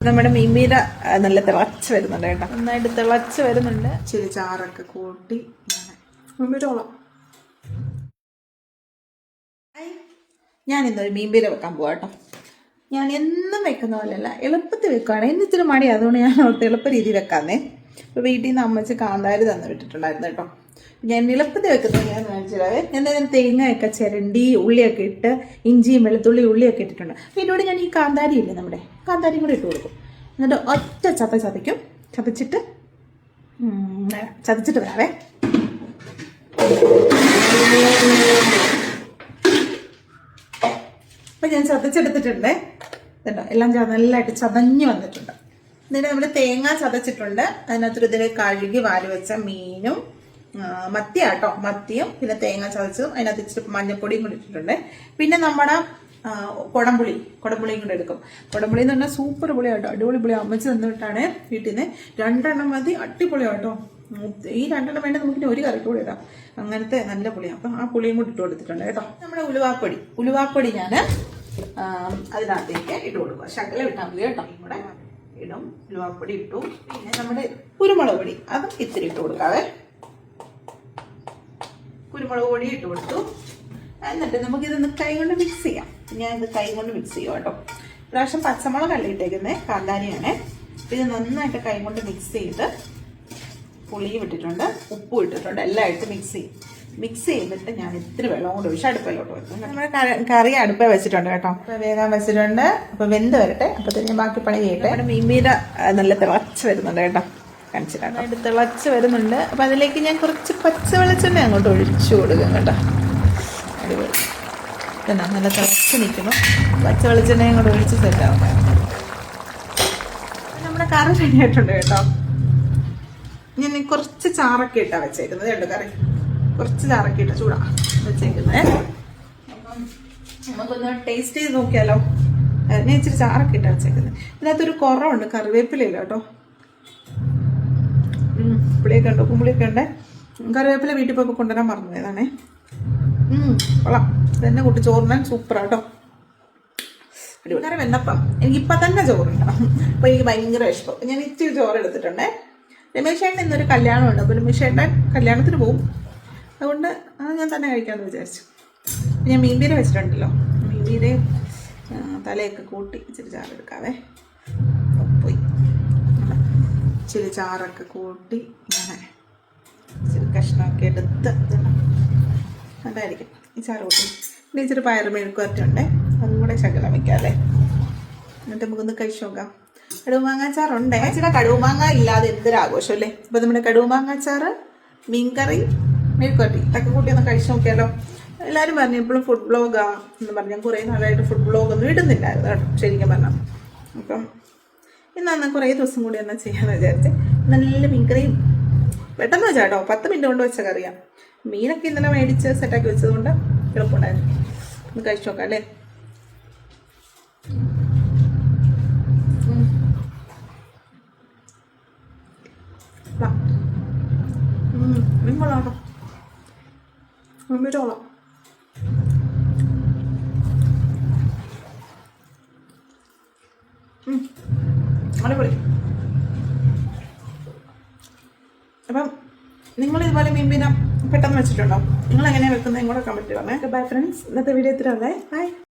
നമ്മുടെ മീൻപീര നല്ല തിളച്ച് വരുന്നുണ്ട് കേട്ടോ, നന്നായിട്ട് തിളച്ച് വരുന്നുണ്ട്. ഇച്ചിരി ചാറൊക്കെ കൂട്ടി മീൻപീരോളം. ഞാനിന്നൊരു മീൻപീര വെക്കാൻ പോവാ കേട്ടോ. ഞാൻ എന്നും വെക്കുന്ന പോലെയല്ല, എളുപ്പത്തിൽ വെക്കുകയാണ്. എന്നിച്ചിരി മടിയാണ്, അതുകൊണ്ട് ഞാൻ ഓർത്ത് എളുപ്പ രീതി വെക്കാന്നേ. ഇപ്പോൾ വീട്ടിൽ നിന്ന് അമ്മച്ച് കാന്താരി തന്നു വിട്ടിട്ടുണ്ടായിരുന്നു കേട്ടോ. ഞാൻ എളുപ്പത്തിൽ വെക്കുന്നത് ഞാൻ കാണിച്ചിടാവേ. ഞാൻ തേങ്ങയൊക്കെ ചിരണ്ടി ഉള്ളിയൊക്കെ ഇട്ട് ഇഞ്ചിയും വെളുത്തുള്ളി ഉള്ളിയൊക്കെ ഇട്ടിട്ടുണ്ട്. അപ്പോൾ ഇതിലൂടെ ഞാൻ ഈ കാന്താരി ഇല്ലേ, നമ്മുടെ കാന്താരിയും കൂടെ ഇട്ട് കൊടുക്കും. എന്നിട്ട് ഒറ്റ ചതയ്ക്കും. ചതച്ചിട്ട് വരാവേ. അപ്പം ഞാൻ ചതച്ചെടുത്തിട്ടുണ്ട് കേട്ടോ. എല്ലാം നല്ലതായിട്ട് ചതഞ്ഞ് വന്നിട്ടുണ്ട്. എന്നിട്ട് നമ്മൾ തേങ്ങ ചതച്ചിട്ടുണ്ട്. അതിനകത്തൊരു ഇതിൽ കഴുകി വാരി വെച്ച മീനും മത്തിയാട്ടോ, മത്തിയും പിന്നെ തേങ്ങ ചതച്ചതും അതിനകത്ത് ഇച്ചിരി മഞ്ഞപ്പൊടിയും കൂടി ഇട്ടിട്ടുണ്ട്. പിന്നെ നമ്മുടെ കുടംപുളിയും കൂടെ എടുക്കും. കുടംപുളി എന്ന് പറഞ്ഞാൽ സൂപ്പർ പുളിയാട്ടോ, അടിപൊളി പുളി. അമ്മച്ച് തന്നിട്ടാണ് വീട്ടിൽ നിന്ന്. 2 എണ്ണം മതി, അടിപൊളിയാട്ടോ. ഈ 2 എണ്ണം വേണ്ടി നമുക്ക് ഒരു കറിക്ക് കൂടി ഇടാം, അങ്ങനത്തെ നല്ല പുളിയാണ്. അപ്പം ആ പുളിയും കൂടി ഇട്ട് കൊടുത്തിട്ടുണ്ട് കേട്ടോ. നമ്മുടെ ഉലുവാപ്പൊടി ഞാൻ അതിനകത്തേക്ക് ഇട്ട് കൊടുക്കുക. ശകലം ഇട്ടാൽ മതി കേട്ടോ. ഇവിടെ ഇടും, ഉലുവാപ്പൊടി ഇട്ടു. പിന്നെ നമ്മുടെ കുരുമുളക് പൊടി അതും ഇത്തിരി ഇട്ട് കൊടുക്കാവേ. കുരുമുളക് പൊടി ഇട്ട് കൊടുത്തു. എന്നിട്ട് നമുക്കിതൊന്ന് കൈ കൊണ്ട് മിക്സ് ചെയ്യാം. ഞാൻ ഇത് കൈ കൊണ്ട് മിക്സ് ചെയ്യാം കേട്ടോ. പ്രാവശ്യം പച്ചമുളകല്ല ഇട്ടേക്കുന്നത്, കാന്താരിയാണ്. ഇത് നന്നായിട്ട് കൈ കൊണ്ട് മിക്സ് ചെയ്ത് പുളിയും ഇട്ടിട്ടുണ്ട്, ഉപ്പും ഇട്ടിട്ടുണ്ട്, എല്ലാം ഇട്ട് മിക്സ് ചെയ്തിട്ട് ഞാൻ ഇത്തിരി വെള്ളം കൊണ്ട് ഒഴിച്ച് അടുപ്പിലോട്ട് വെക്കും. നമ്മുടെ കറി അടുപ്പ വെച്ചിട്ടുണ്ട് കേട്ടോ. വേഗം വെച്ചിട്ടുണ്ട്. അപ്പോൾ വെന്ത് വരട്ടെ. അപ്പോൾ തന്നെ ബാക്കി പണി ചെയ്യട്ടെ. നമ്മുടെ മീൻപീര നല്ല തിളച്ച് വരുന്നുണ്ട് കേട്ടോ, കാണിച്ചിട്ട് തിളച്ച് വരുന്നുണ്ട്. അപ്പം അതിലേക്ക് ഞാൻ കുറച്ച് പച്ച വെളിച്ചെണ്ണ അങ്ങോട്ട് ഒഴിച്ചു കൊടുക്കും കേട്ടോ. അടിപൊളി എന്നാ നല്ല തിളച്ച് നിൽക്കുന്നു. പച്ച വെളിച്ചെണ്ണയും കൂടെ ഒഴിച്ച് സെറ്റാവും. നമ്മുടെ കറി റെഡി ആയിട്ടുണ്ട് കേട്ടോ. ഞാൻ കുറച്ച് ചാറൊക്കെ ഇട്ടാണ് വെച്ചേക്കുന്നത് കേട്ടോ. കറി കുറച്ച് ചാറൊക്കെ ഇട്ട ചൂടാ വെച്ചേക്കുന്നത്. അപ്പം നമുക്കൊന്ന് ടേസ്റ്റ് ചെയ്ത് നോക്കിയാലോ. ഞാൻ ഇച്ചിരി ചാറൊക്കെ ഇട്ടാണ് വെച്ചേക്കുന്നത്. ഇതിനകത്തൊരു കുറവുണ്ട്, കറിവേപ്പിലയില്ല കേട്ടോ. പുളിയൊക്കെ ഉണ്ട്, ഉപ്പുംപുളിയൊക്കെ ഉണ്ട്. കറിവേപ്പില വീട്ടിൽ പോയപ്പോൾ കൊണ്ടുവരാൻ മറന്നു പോയതാണേ. കൊള്ളാം. ഇതെന്നെ കൂട്ടി ചോറിനാൻ സൂപ്പറാട്ടോ. അടിപൊളി വെന്നപ്പം എനിക്കിപ്പം തന്നെ ചോറുണ്ടാവും. അപ്പോൾ എനിക്ക് ഭയങ്കര ഇഷ്ടം. ഞാൻ ഇച്ചിരി ചോറ് എടുത്തിട്ടുണ്ടേ. രമേശ് ചേട്ടൻ ഇന്നൊരു കല്യാണമുണ്ട്. അപ്പോൾ രമേശ് ചേട്ടൻ കല്യാണത്തിന് പോവും, അതുകൊണ്ട് അത് ഞാൻ തന്നെ കഴിക്കാമെന്ന് വിചാരിച്ചു. ഞാൻ മീൻപീര വെച്ചിട്ടുണ്ടല്ലോ, മീൻപീരയും തലയൊക്കെ കൂട്ടി ഇച്ചിരി ചാറെടുക്കാവേ. പോയി ഇച്ചിരി ചാറൊക്കെ കൂട്ടി ഇങ്ങനെ ഇച്ചിരി കഷ്ണമൊക്കെ എടുത്ത് അതായിരിക്കും ഈ ചാറ് കൂട്ടി. പിന്നെ ഇച്ചിരി പയറ് മെഴുക്കുവരട്ടുണ്ട്, അതും കൂടെ ശകലം വയ്ക്കാമല്ലേ. എന്നിട്ട് നമുക്കൊന്ന് കഴിച്ചു നോക്കാം. കടുവുമാങ്ങാച്ചാറുണ്ട്. ഇച്ചിരി കടുവുമാങ്ങ ഇല്ലാതെ എന്തൊരാഘോഷം അല്ലേ. അപ്പോൾ നമ്മുടെ കടുവുമാങ്ങാച്ചാറ്, മീൻകറി, മെഴുക്കുവരട്ടി ഇതൊക്കെ കൂട്ടി ഒന്ന് കഴിച്ചു നോക്കിയാലോ. എല്ലാവരും പറഞ്ഞു എപ്പോഴും ഫുഡ് ബ്ലോഗാ എന്ന് പറഞ്ഞു. ഞാൻ കുറേ നാളായിട്ട് ഫുഡ് ബ്ലോഗൊന്നും ഇടുന്നില്ലായിരുന്നു കേട്ടോ, ശരിക്കും പറഞ്ഞാൽ. അപ്പം ഇന്നാന്ന് കുറേ ദിവസം കൂടി എന്നാ ചെയ്യാമെന്ന് വിചാരിച്ച് നല്ല മീൻകറിയും പെട്ടെന്ന് വെച്ചാൽ കേട്ടോ, 10 മിനിറ്റ് കൊണ്ട് വെച്ച കറിയാണ്. മീനൊക്കെ ഇന്നലെ മേടിച്ച് സെറ്റാക്കി വെച്ചതുകൊണ്ട് എളുപ്പമുണ്ടായിരുന്നു. ഒന്ന് കഴിച്ചു നോക്കാം അല്ലേ. മീൻ കൊള്ളാട്ടോ, മീൻപീരോളം. അടിപൊളി. അപ്പം നിങ്ങൾ ഇതുപോലെ മീൻപീര പെട്ടെന്ന് വെച്ചിട്ടുണ്ടോ? നിങ്ങൾ എങ്ങനെയാണ് വെക്കുന്നത് കൂടെ കമൻറ്റ് പറഞ്ഞേ. ബൈ ഫ്രണ്ട്സ്, ഇന്നത്തെ വീഡിയോ ഇത്രയല്ലേ. ബൈ.